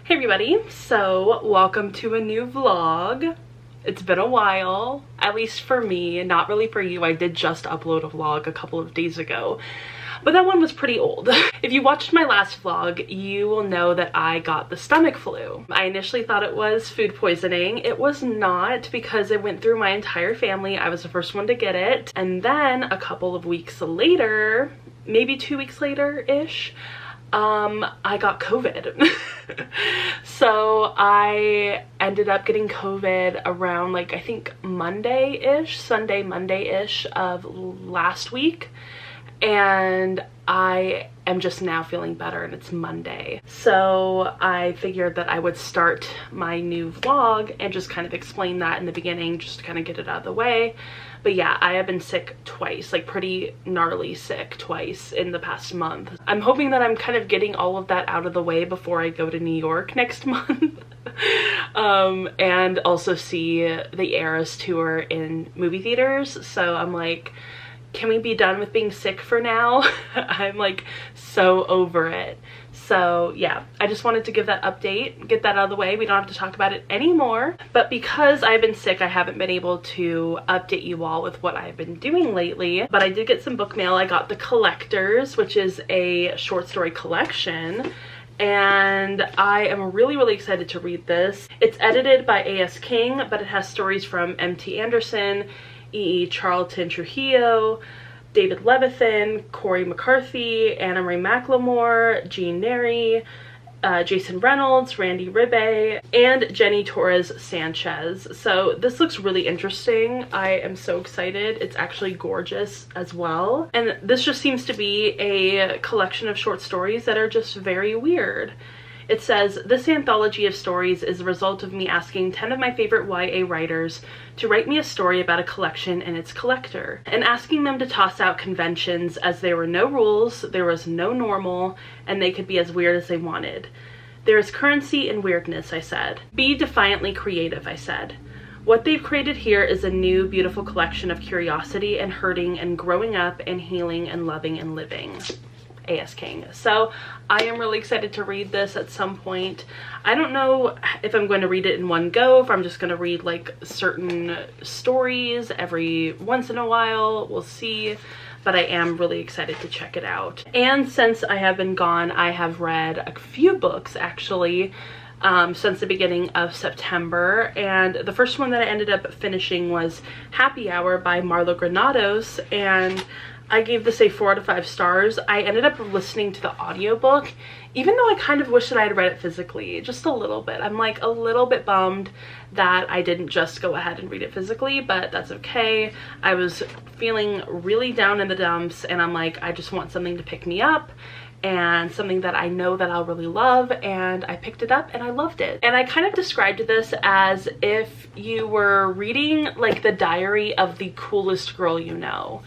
Hey everybody, so welcome to a new vlog. It's been a while, at least for me, not really for you. I did just upload a vlog a couple of days ago, but that one was pretty old. If you watched my last vlog, you will know that I got the stomach flu. I initially thought it was food poisoning. It was not, because it went through my entire family. I was the first one to get it. And then a couple of weeks later, maybe 2 weeks later-ish, I got COVID. So I ended up getting COVID around like, I think Monday-ish, Sunday, Monday-ish of last week. And I am just now feeling better, and it's Monday. So I figured that I would start my new vlog and just kind of explain that in the beginning, just to kind of get it out of the way. But yeah, I have been sick twice, like pretty gnarly sick twice in the past month. I'm hoping that I'm kind of getting all of that out of the way before I go to New York next month. And also see the Eras tour in movie theaters. So I'm like, can we be done with being sick for now? I'm like so over it. So yeah, I just wanted to give that update, get that out of the way. We don't have to talk about it anymore. But because I've been sick, I haven't been able to update you all with what I've been doing lately. But I did get some book mail. I got The Collectors, which is a short story collection. And I am really excited to read this. It's edited by A.S. King, but it has stories from M.T. Anderson, E.E. Charlton Trujillo, David Levithan, Corey McCarthy, Anna Marie McLemore, Jean Neri, Jason Reynolds, Randy Ribbe, and Jenny Torres Sanchez. So this looks really interesting. I am so excited. It's actually gorgeous as well. And this just seems to be a collection of short stories that are just very weird. It says, this anthology of stories is the result of me asking 10 of my favorite YA writers to write me a story about a collection and its collector, and asking them to toss out conventions as there were no rules, there was no normal, and they could be as weird as they wanted. There is currency in weirdness, I said. Be defiantly creative, I said. What they've created here is a new, beautiful collection of curiosity and hurting and growing up and healing and loving and living. A.S. King. So I am really excited to read this at some point. I don't know if I'm going to read it in one go, if I'm just going to read like certain stories every once in a while. We'll see. But I am really excited to check it out. And since I have been gone, I have read a few books actually since the beginning of September. And the first one that I ended up finishing was Happy Hour by Marlo Granados, and I gave this a 4 out of 5 stars. I ended up listening to the audiobook, even though I kind of wish that I had read it physically, just a little bit. I'm like a little bit bummed that I didn't just go ahead and read it physically, but that's okay. I was feeling really down in the dumps, and I'm like, I just want something to pick me up and something that I know that I'll really love, and I picked it up and I loved it. And I kind of described this as if you were reading like the diary of the coolest girl you know.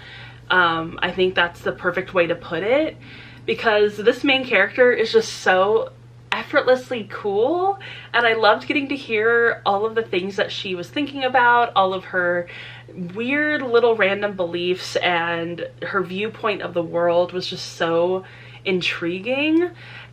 I think that's the perfect way to put it, because this main character is just so effortlessly cool, and I loved getting to hear all of the things that she was thinking about, all of her weird little random beliefs, and her viewpoint of the world was just so intriguing.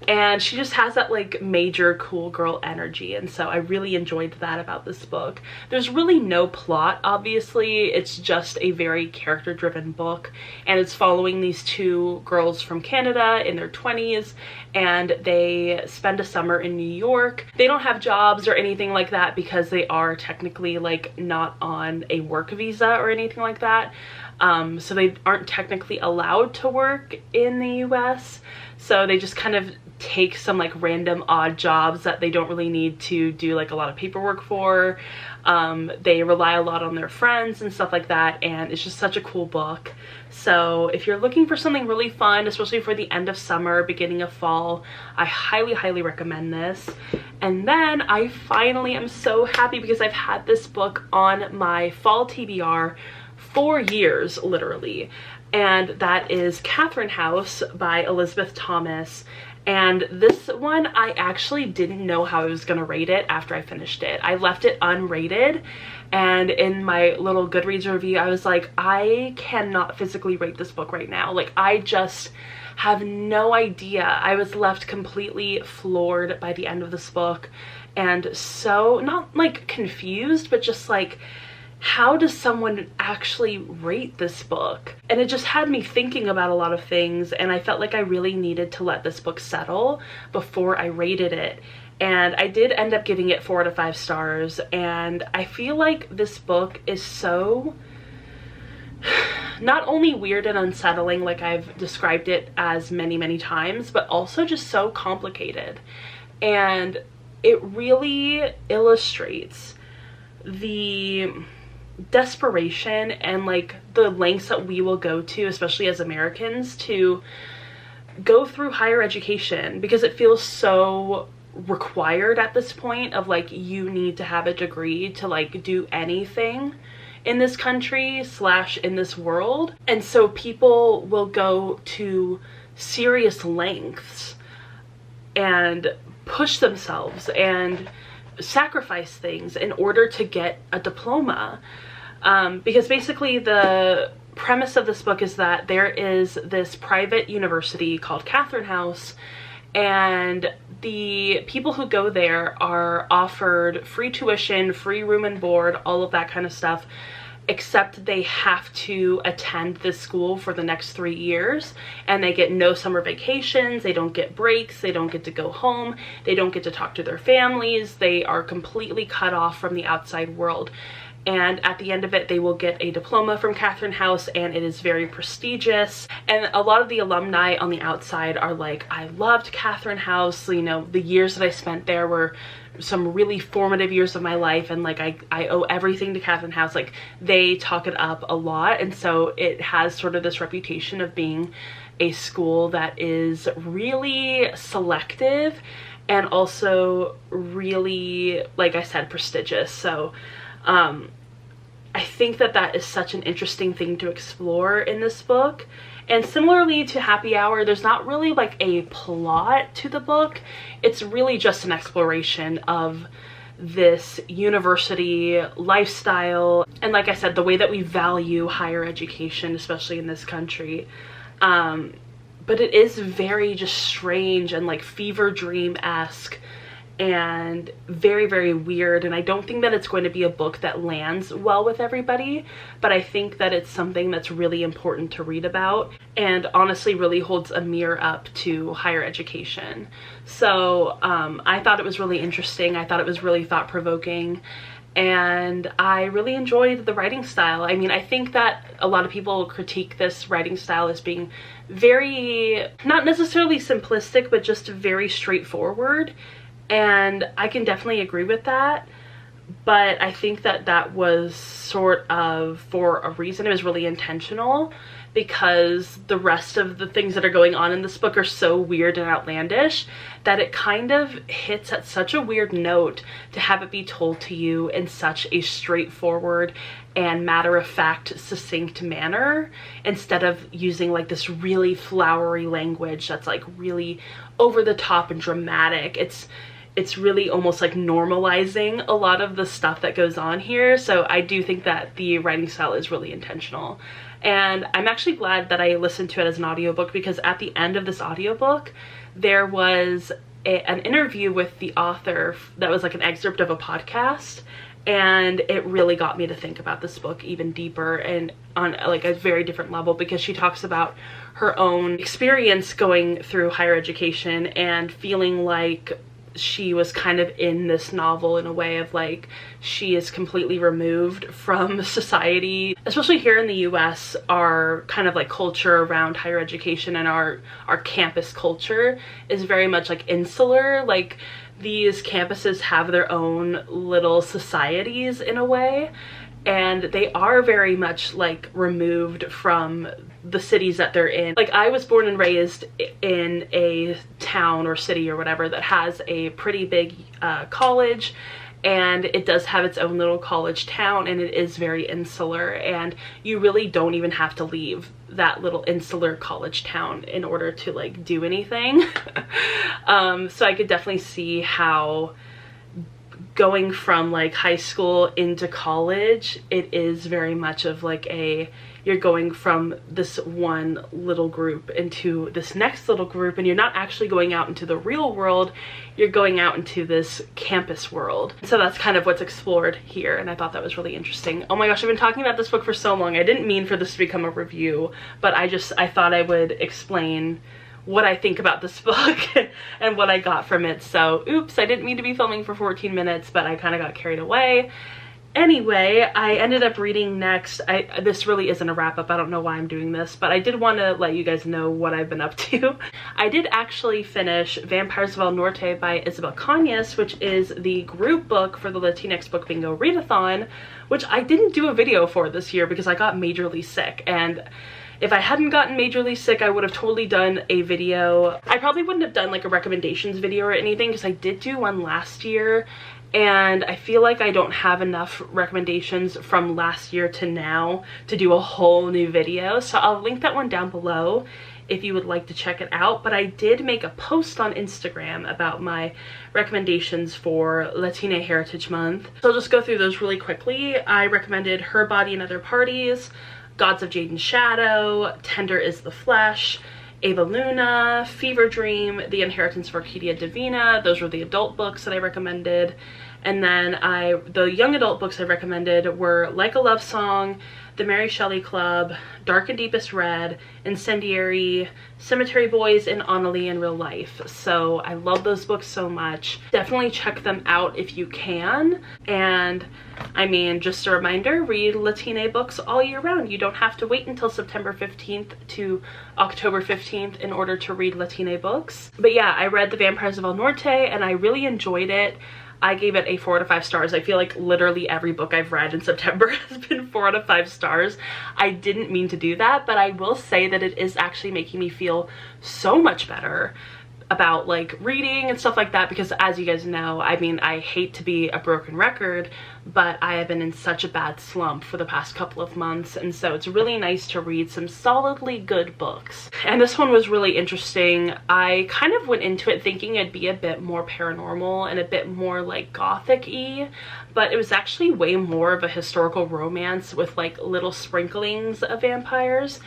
And she just has that like major cool girl energy, and so I really enjoyed that about this book. There's really no plot, obviously. It's just a very character driven book, and it's following these two girls from Canada in their 20s, and they spend a summer in New York. They don't have jobs or anything like that because they are technically like not on a work visa or anything like that. So they aren't technically allowed to work in the US. So they just kind of take some like random odd jobs that they don't really need to do like a lot of paperwork for. They rely a lot on their friends and stuff like that, and it's just such a cool book. So if you're looking for something really fun, especially for the end of summer, beginning of fall, I highly recommend this. And then I finally am so happy because I've had this book on my fall TBR 4 years, literally. And that is Catherine House by Elizabeth Thomas. And this one, I actually didn't know how I was gonna rate it after I finished it. I left it unrated, and in my little Goodreads review, I was like, I cannot physically rate this book right now. Like, I just have no idea. I was left completely floored by the end of this book, and so not like confused, but just like, how does someone actually rate this book? And it just had me thinking about a lot of things, and I felt like I really needed to let this book settle before I rated it. And I did end up giving it 4 out of 5 stars, and I feel like this book is so not only weird and unsettling, like I've described it as many times, but also just so complicated. And it really illustrates the desperation and like the lengths that we will go to, especially as Americans, to go through higher education, because it feels so required at this point of like, you need to have a degree to like do anything in this country / in this world. And so people will go to serious lengths and push themselves and sacrifice things in order to get a diploma. Because basically the premise of this book is that there is this private university called Catherine House, and the people who go there are offered free tuition, free room and board, all of that kind of stuff, except they have to attend this school for the next 3 years, and they get no summer vacations, they don't get breaks, they don't get to go home, they don't get to talk to their families, they are completely cut off from the outside world. And at the end of it, they will get a diploma from Catherine House, and it is very prestigious. And a lot of the alumni on the outside are like, I loved Catherine House, you know, the years that I spent there were some really formative years of my life, and like I owe everything to Catherine House. Like, they talk it up a lot, and so it has sort of this reputation of being a school that is really selective and also really, like I said, prestigious. So I think that that is such an interesting thing to explore in this book. And similarly to Happy Hour, there's not really like a plot to the book. It's really just an exploration of this university lifestyle, and like I said, the way that we value higher education, especially in this country. But it is very just strange and like fever dream-esque and very weird, and I don't think that it's going to be a book that lands well with everybody, but I think that it's something that's really important to read about, and honestly really holds a mirror up to higher education. So I thought it was really interesting. I thought it was really thought-provoking, and I really enjoyed the writing style. I mean, I think that a lot of people critique this writing style as being very, not necessarily simplistic, but just very straightforward. And I can definitely agree with that, but I think that that was sort of for a reason. It was really intentional, because the rest of the things that are going on in this book are so weird and outlandish that it kind of hits at such a weird note to have it be told to you in such a straightforward and matter-of-fact, succinct manner, instead of using like this really flowery language that's like really over the top and dramatic. It's really almost like normalizing a lot of the stuff that goes on here. So I do think that the writing style is really intentional. And I'm actually glad that I listened to it as an audiobook, because at the end of this audiobook, there was an interview with the author that was like an excerpt of a podcast. And it really got me to think about this book even deeper and on like a very different level, because she talks about her own experience going through higher education and feeling like she was kind of in this novel in a way of like, she is completely removed from society. Especially here in the US, our kind of like culture around higher education and our campus culture is very much like insular. Like, these campuses have their own little societies in a way, and they are very much like removed from the cities that they're in. Like, I was born and raised in a town or city or whatever that has a pretty big college, and it does have its own little college town, and it is very insular, and you really don't even have to leave that little insular college town in order to like do anything. So I could definitely see how going from like high school into college, it is very much of like you're going from this one little group into this next little group, and you're not actually going out into the real world, you're going out into this campus world. So that's kind of what's explored here, and I thought that was really interesting. Oh my gosh, I've been talking about this book for so long. I didn't mean for this to become a review, but I thought I would explain what I think about this book and what I got from it. So oops, I didn't mean to be filming for 14 minutes, but I kind of got carried away. Anyway, I ended up reading next. This really isn't a wrap up. I don't know why I'm doing this, but I did want to let you guys know what I've been up to. I did actually finish Vampires of El Norte by Isabel Cañas, which is the group book for the Latinx Book Bingo Readathon, which I didn't do a video for this year because I got majorly sick. And if I hadn't gotten majorly sick, I would have totally done a video. I probably wouldn't have done like a recommendations video or anything because I did do one last year, and I feel like I don't have enough recommendations from last year to now to do a whole new video. So I'll link that one down below if you would like to check it out. But I did make a post on Instagram about my recommendations for Latine Heritage Month. So I'll just go through those really quickly. I recommended Her Body and Other Parties, Gods of Jade and Shadow, Tender is the Flesh, Ava Luna, Fever Dream, The Inheritance of Orquídea Divina. Those were the adult books that I recommended. And then the young adult books I recommended were Like a Love Song, The Mary Shelley Club, Dark and Deepest Red, Incendiary, Cemetery Boys, and Annalie in Real Life. So I love those books so much. Definitely check them out if you can. And I mean, just a reminder, read Latine books all year round. You don't have to wait until September 15th to October 15th in order to read Latine books. But yeah, I read The Vampires of El Norte and I really enjoyed it. I gave it a 4 out of 5 stars. I feel like literally every book I've read in September has been 4 out of 5 stars. I didn't mean to do that, but I will say that it is actually making me feel so much better about like reading and stuff like that, because as you guys know, I mean, I hate to be a broken record, but I have been in such a bad slump for the past couple of months, and so it's really nice to read some solidly good books. And this one was really interesting. I kind of went into it thinking it'd be a bit more paranormal and a bit more like gothic-y, but it was actually way more of a historical romance with like little sprinklings of vampires.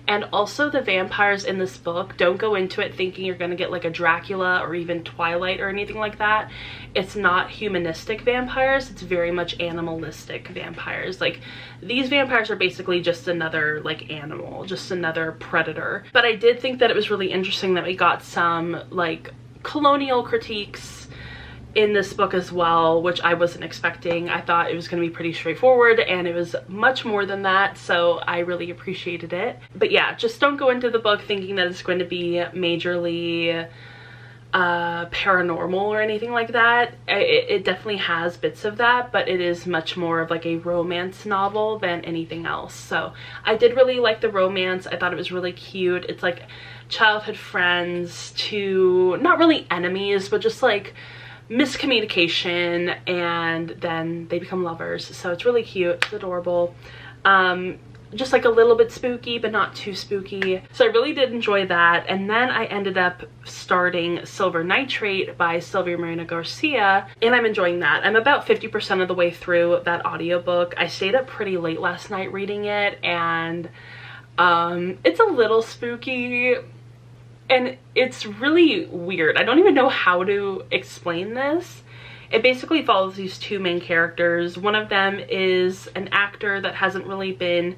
And also the vampires in this book, don't go into it thinking you're gonna get like a Dracula or even Twilight or anything like that. It's not humanistic vampires, it's very much animalistic vampires. Like, these vampires are basically just another like animal, just another predator. But I did think that it was really interesting that we got some like colonial critiques in this book as well, which I wasn't expecting. I thought it was going to be pretty straightforward, and it was much more than that, so I really appreciated it. But yeah, just don't go into the book thinking that it's going to be majorly paranormal or anything like that. It definitely has bits of that, but it is much more of like a romance novel than anything else. So I did really like the romance. I thought it was really cute. It's like childhood friends to not really enemies, but just like miscommunication, and then they become lovers. So it's really cute, it's adorable. Just like a little bit spooky, but not too spooky. So I really did enjoy that. And then I ended up starting Silver Nitrate by Sylvia Marina Garcia, and I'm enjoying that. I'm about 50% of the way through that audiobook. I stayed up pretty late last night reading it, and it's a little spooky. And it's really weird. I don't even know how to explain this. It basically follows these two main characters. One of them is an actor that hasn't really been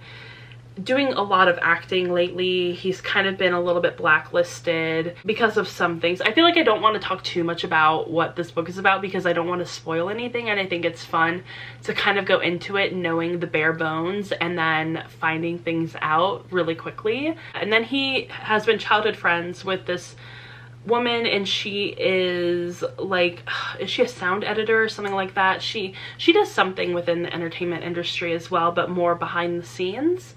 doing a lot of acting lately. He's kind of been a little bit blacklisted because of some things. I feel like I don't want to talk too much about what this book is about because I don't want to spoil anything, and I think it's fun to kind of go into it knowing the bare bones and then finding things out really quickly. And then he has been childhood friends with this woman, and she is like, is she a sound editor or something like that? She does something within the entertainment industry as well, but more behind the scenes.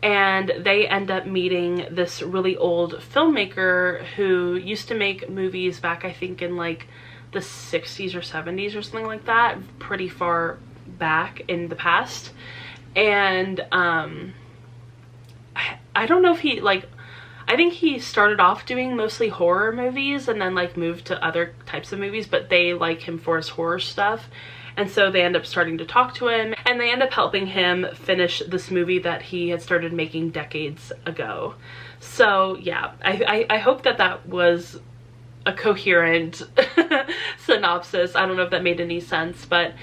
And they end up meeting this really old filmmaker who used to make movies back, I think, in like the 60s or 70s or something like that, pretty far back in the past. And I don't know if he, like, I think he started off doing mostly horror movies and then like moved to other types of movies, but they like him for his horror stuff. And so they end up starting to talk to him, and they end up helping him finish this movie that he had started making decades ago. So yeah, I hope that that was a coherent synopsis. I don't know if that made any sense, but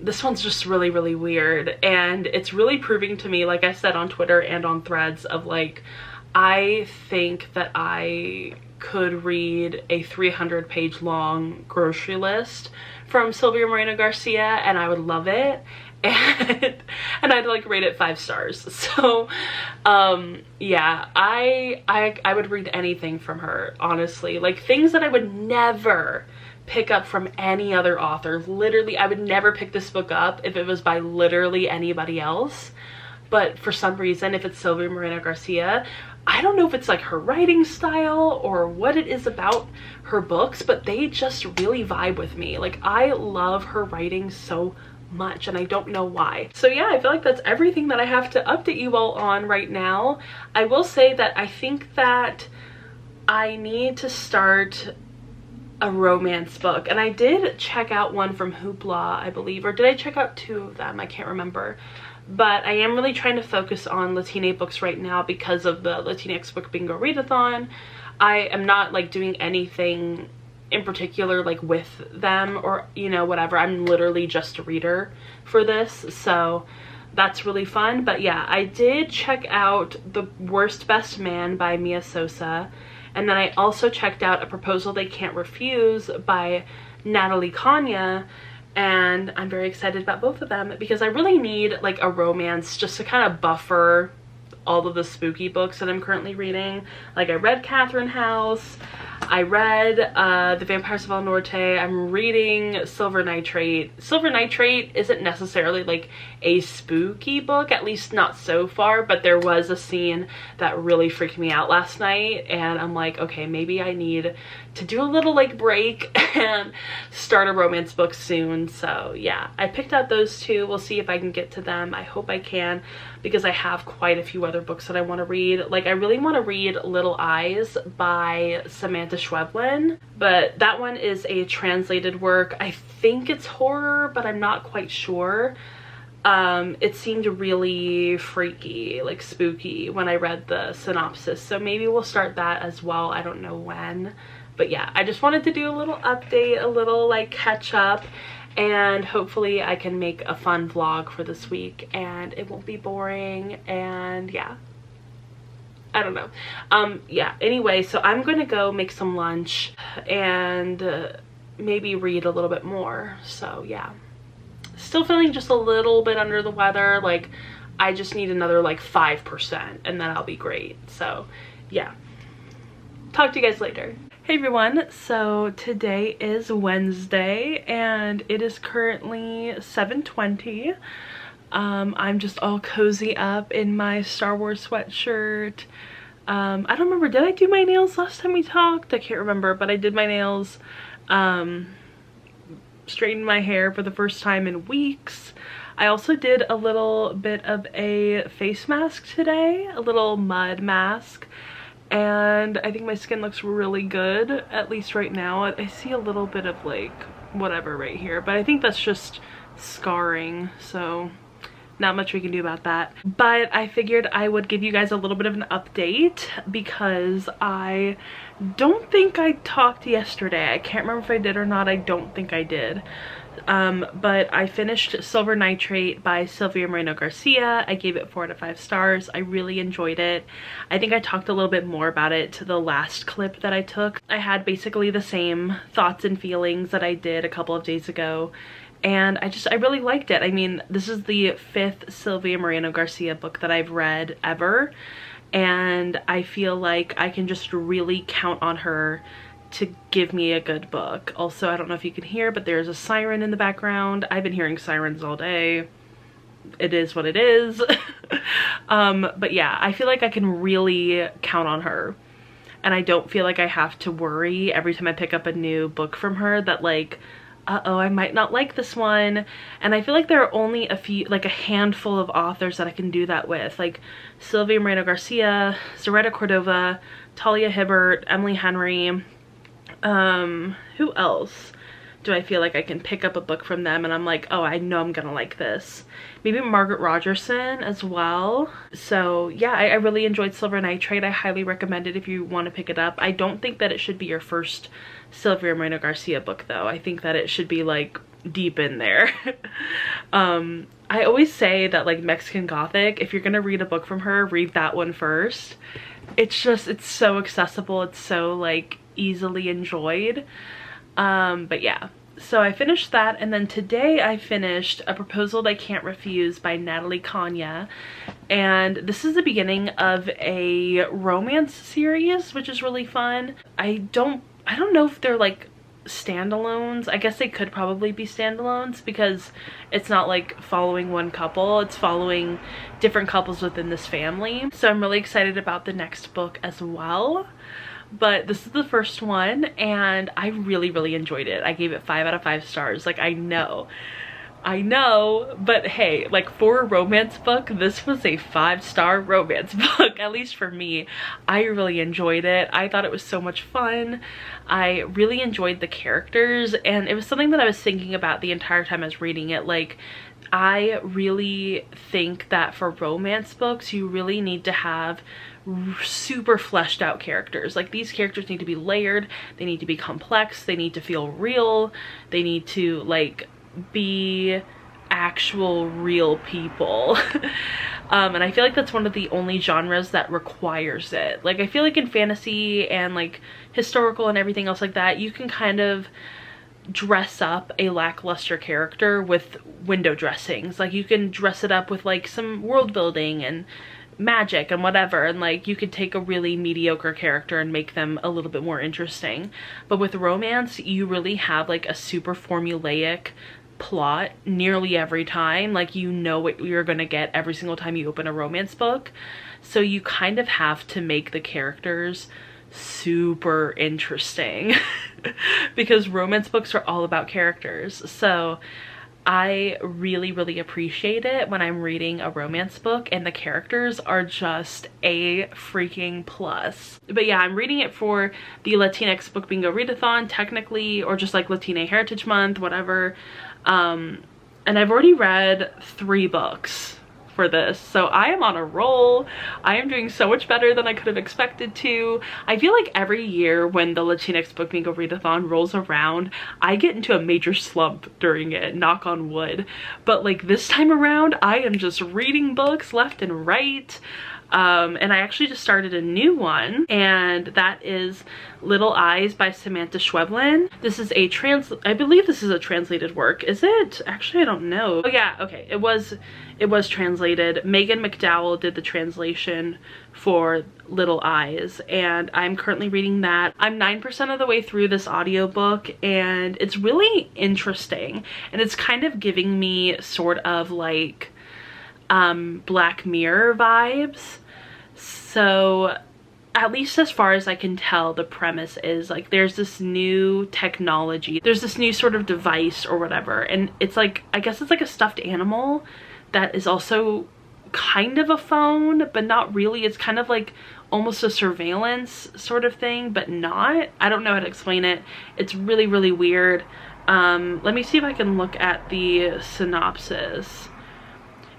this one's just really, really weird. And it's really proving to me, like I said on Twitter and on Threads, of like, I think that I could read a 300-page long grocery list from Silvia Moreno Garcia and I would love it, and I'd like rate it 5 stars. So yeah, I would read anything from her, honestly. Like things that I would never pick up from any other author. Literally, I would never pick this book up if it was by literally anybody else, but for some reason, if it's Silvia Moreno Garcia, I don't know if it's like her writing style or what it is about her books, but they just really vibe with me. Like I love her writing so much and I don't know why. So yeah, I feel like that's everything that I have to update you all on right now. I will say that I think that I need to start a romance book, and I did check out one from Hoopla, I believe, or did I check out 2 of them? I can't remember. But I am really trying to focus on Latine books right now because of the Latinx Book Bingo Readathon. I am not like doing anything in particular like with them or, you know, whatever. I'm literally just a reader for this, so that's really fun. But yeah, I did check out The Worst Best Man by Mia Sosa, and then I also checked out A Proposal They Can't Refuse by Natalie Kanya. And I'm very excited about both of them because I really need like a romance just to kind of buffer all of the spooky books that I'm currently reading. Like I read Catherine House, I read The Vampires of El Norte, I'm reading Silver Nitrate. Silver Nitrate isn't necessarily like a spooky book, at least not so far, but there was a scene that really freaked me out last night and I'm like, okay, maybe I need to do a little like break and start a romance book soon. So yeah, I picked out those 2. We'll see if I can get to them. I hope I can because I have quite a few other books that I want to read. Like I really want to read Little Eyes by Samantha Schweblin, but that one is a translated work. I think it's horror, but I'm not quite sure. It seemed really freaky, like spooky when I read the synopsis, so maybe we'll start that as well. I don't know when, but yeah, I just wanted to do a little update, a little like catch up, and hopefully I can make a fun vlog for this week and it won't be boring. And yeah, I don't know. Yeah, anyway, so I'm gonna go make some lunch and maybe read a little bit more. So yeah, still feeling just a little bit under the weather. Like I just need another like 5% and then I'll be great. So yeah, talk to you guys later. Hey everyone, so today is Wednesday and it is currently 7:20. I'm just all cozy up in my Star Wars sweatshirt. I don't remember, did I do my nails last time we talked? I can't remember, but I did my nails, straightened my hair for the first time in weeks. I also did a little bit of a face mask today, a little mud mask, and I think my skin looks really good, at least right now. I see a little bit of like whatever right here, but I think that's just scarring, so not much we can do about that. But I figured I would give you guys a little bit of an update because I don't think I talked yesterday. I can't remember if I did or not. I don't think I did. But I finished Silver Nitrate by Silvia Moreno Garcia. I gave it 4 out of 5 stars. I really enjoyed it. I think I talked a little bit more about it to the last clip that I took. I had basically the same thoughts and feelings that I did a couple of days ago, and I really liked it. I mean, this is the 5th Silvia Moreno Garcia book that I've read ever, and I feel like I can just really count on her to give me a good book. Also, I don't know if you can hear, but there's a siren in the background. I've been hearing sirens all day. It is what it is. But yeah, I feel like I can really count on her. And I don't feel like I have to worry every time I pick up a new book from her that like uh-oh, I might not like this one. And I feel like there are only a few, like a handful of authors that I can do that with, like Sylvia Moreno Garcia, Zaretta Cordova, Talia Hibbert, Emily Henry. Who else do I feel like I can pick up a book from them and I'm like, oh, I know I'm gonna like this? Maybe Margaret Rogerson as well. So yeah, I really enjoyed Silver Nitrate. I highly recommend it if you want to pick it up. I don't think that it should be your first Sylvia Moreno Garcia book though. I think that it should be like deep in there. I always say that like Mexican Gothic, if you're gonna read a book from her, read that one first. It's so accessible. It's so like easily enjoyed. But yeah, so I finished that, and then today I finished A Proposal I Can't Refuse by Natalie Kanya, and this is the beginning of a romance series, which is really fun. I don't know if they're like standalones. I guess they could probably be standalones because it's not like following one couple, it's following different couples within this family. So I'm really excited about the next book as well. But this is the first one and I really enjoyed it. I gave it 5 out of 5 stars. Like, I know, but hey, like for a romance book, this was a 5-star romance book, at least for me. I really enjoyed it. I thought it was so much fun. I really enjoyed the characters, and it was something that I was thinking about the entire time I was reading it. Like, I really think that for romance books, you really need to have super fleshed out characters. Like, these characters need to be layered, they need to be complex, they need to feel real, they need to like be actual real people. And I feel like that's one of the only genres that requires it. Like, I feel like in fantasy and like historical and everything else like that, you can kind of dress up a lackluster character with window dressings. Like, you can dress it up with like some world building and magic and whatever, and like you could take a really mediocre character and make them a little bit more interesting. But with romance, you really have like a super formulaic plot nearly every time. Like, you know what you're gonna get every single time you open a romance book, so you kind of have to make the characters super interesting because romance books are all about characters. So I really appreciate it when I'm reading a romance book and the characters are just a freaking plus. But yeah, I'm reading it for the Latinx Book Bingo Readathon technically, or just like Latina Heritage Month, whatever. And I've already read 3 books for this, so I am on a roll. I am doing so much better than I could have expected to. I feel like every year when the Latinx Book Bingo Readathon rolls around, I get into a major slump during it, knock on wood. But like this time around, I am just reading books left and right. And I actually just started a new one, and that is Little Eyes by Samantha Schweblin. This is a I believe this is a translated work. Is it? Actually, I don't know. Oh yeah, okay. It was translated. Megan McDowell did the translation for Little Eyes, and I'm currently reading that. I'm 9% of the way through this audiobook, and it's really interesting, and it's kind of giving me sort of like Black Mirror vibes. So at least as far as I can tell, the premise is like there's this new technology, there's this new sort of device or whatever, and it's like, I guess it's like a stuffed animal that is also kind of a phone, but not really. It's kind of like almost a surveillance sort of thing, but not. I don't know how to explain it. It's really weird. Let me see if I can look at the synopsis.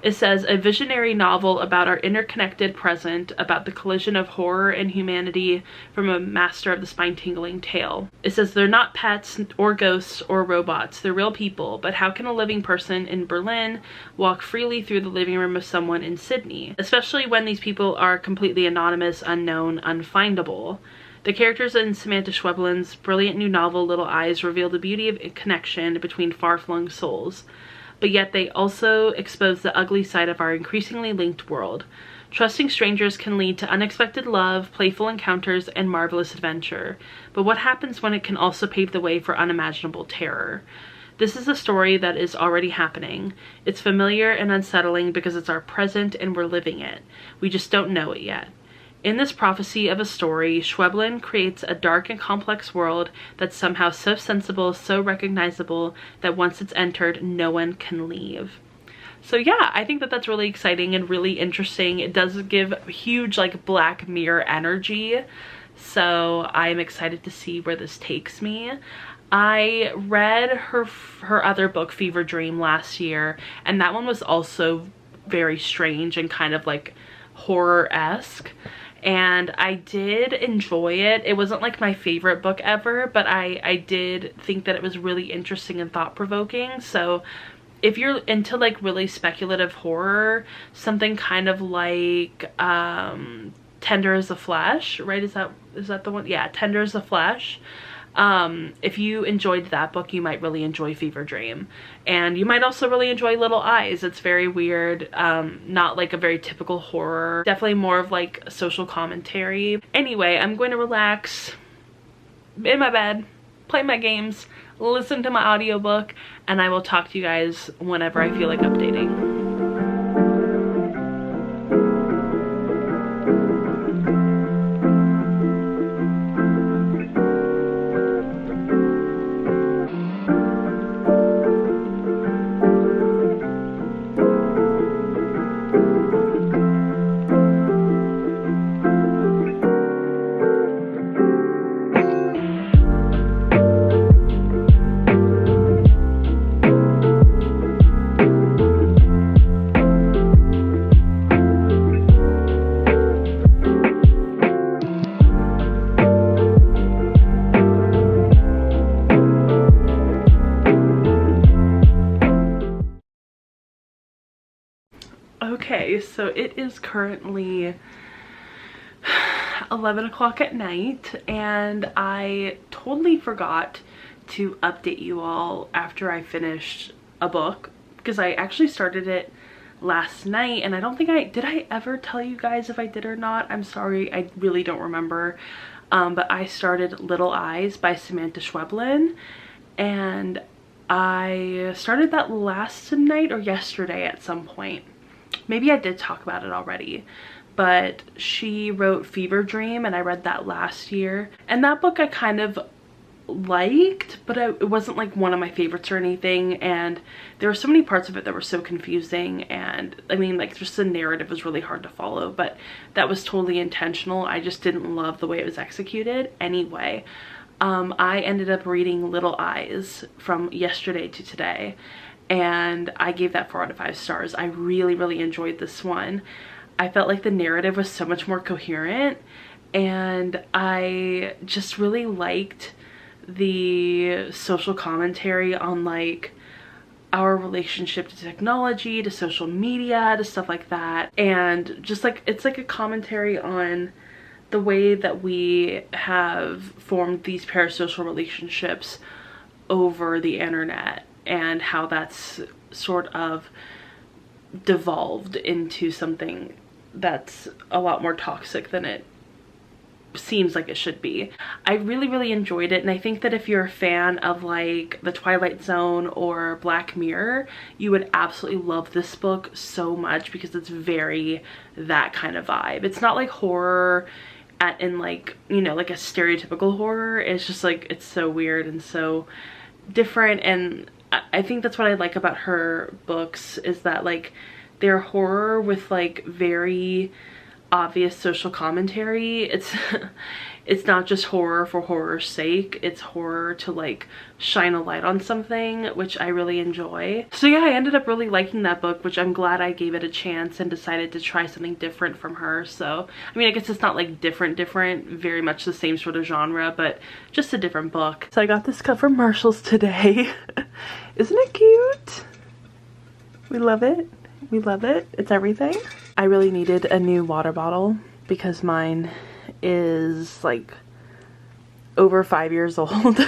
It says, a visionary novel about our interconnected present, about the collision of horror and humanity from a master of the spine-tingling tale. It says, they're not pets or ghosts or robots, they're real people, but how can a living person in Berlin walk freely through the living room of someone in Sydney, especially when these people are completely anonymous, unknown, unfindable? The characters in Samantha Schweblin's brilliant new novel, Little Eyes, reveal the beauty of a connection between far-flung souls. But yet they also expose the ugly side of our increasingly linked world. Trusting strangers can lead to unexpected love, playful encounters, and marvelous adventure. But what happens when it can also pave the way for unimaginable terror? This is a story that is already happening. It's familiar and unsettling because it's our present and we're living it. We just don't know it yet. In this prophecy of a story, Schweblin creates a dark and complex world that's somehow so sensible, so recognizable, that once it's entered, no one can leave. So yeah, I think that that's really exciting and really interesting. It does give huge like Black Mirror energy. So I'm excited to see where this takes me. I read her other book, Fever Dream, last year, and that one was also very strange and kind of like horror-esque. And I did enjoy it. It wasn't like my favorite book ever, but I did think that it was really interesting and thought-provoking. So if you're into like really speculative horror, something kind of like Tender as the Flesh, right? Is that the one? Yeah, Tender as the Flesh. If you enjoyed that book, you might really enjoy Fever Dream. And you might also really enjoy Little Eyes. It's very weird, not like a very typical horror, definitely more of like social commentary. Anyway, I'm going to relax in my bed, play my games, listen to my audiobook, and I will talk to you guys whenever I feel like updating. Okay, so it is currently 11 o'clock at night, and I totally forgot to update you all after I finished a book, because I actually started it last night, and I don't think did I ever tell you guys if I did or not? I'm sorry, I really don't remember. But I started Little Eyes by Samantha Schweblin, and I started that last night or yesterday at some point. Maybe I did talk about it already, but she wrote Fever Dream, and I read that last year. And that book I kind of liked, but it wasn't like one of my favorites or anything. And there were so many parts of it that were so confusing. And I mean, like, just the narrative was really hard to follow, but that was totally intentional. I just didn't love the way it was executed. Anyway, I ended up reading Little Eyes from yesterday to today, and I gave that 4 out of 5 stars. I really, really enjoyed this one. I felt like the narrative was so much more coherent, and I just really liked the social commentary on like our relationship to technology, to social media, to stuff like that. And just like, it's like a commentary on the way that we have formed these parasocial relationships over the internet, and how that's sort of devolved into something that's a lot more toxic than it seems like it should be. I really, really enjoyed it, and I think that if you're a fan of like The Twilight Zone or Black Mirror, you would absolutely love this book so much, because it's very that kind of vibe. It's not like horror in like, you know, like a stereotypical horror. It's just like, it's so weird and so different, and I think that's what I like about her books, is that like they're horror with like very obvious social commentary. It's not just horror for horror's sake. It's horror to like shine a light on something, which I really enjoy. So yeah, I ended up really liking that book, which I'm glad I gave it a chance and decided to try something different from her. So I mean, I guess it's not like different, very much the same sort of genre, but just a different book. So I got this cup from Marshall's today. Isn't it cute? We love it. We love it. It's everything. I really needed a new water bottle because mine is like over 5 years old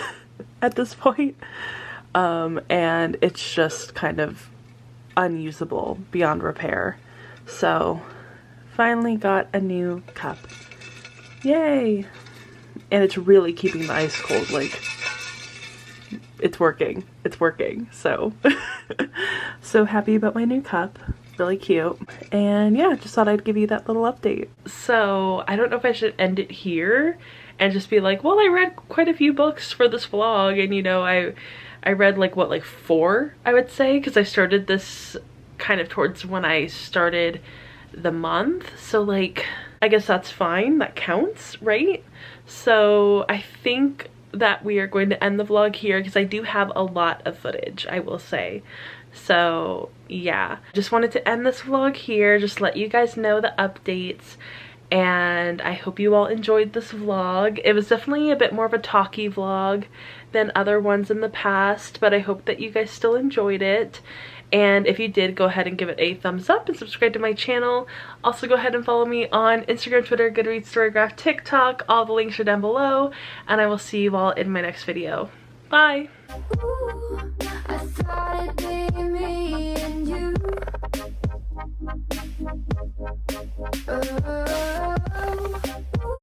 at this point. And it's just kind of unusable beyond repair. So finally got a new cup. Yay! And it's really keeping the ice cold. Like, it's working. It's working. So so happy about my new cup. really cute. And yeah, just thought I'd give you that little update. So I don't know if I should end it here and just be like, well, I read quite a few books for this vlog, and you know, I read like what, like 4 I would say, because I started this kind of towards when I started the month, so like I guess that's fine, that counts, right? So I think that we are going to end the vlog here because I do have a lot of footage, I will say. So yeah, just wanted to end this vlog here, just let you guys know the updates, and I hope you all enjoyed this vlog. It was definitely a bit more of a talky vlog than other ones in the past, but I hope that you guys still enjoyed it. And if you did, go ahead and give it a thumbs up and subscribe to my channel. Also go ahead and follow me on Instagram, Twitter, Goodreads, Storygraph, TikTok. All the links are down below, and I will see you all in my next video. Bye! Ooh, I thought it'd be me and you.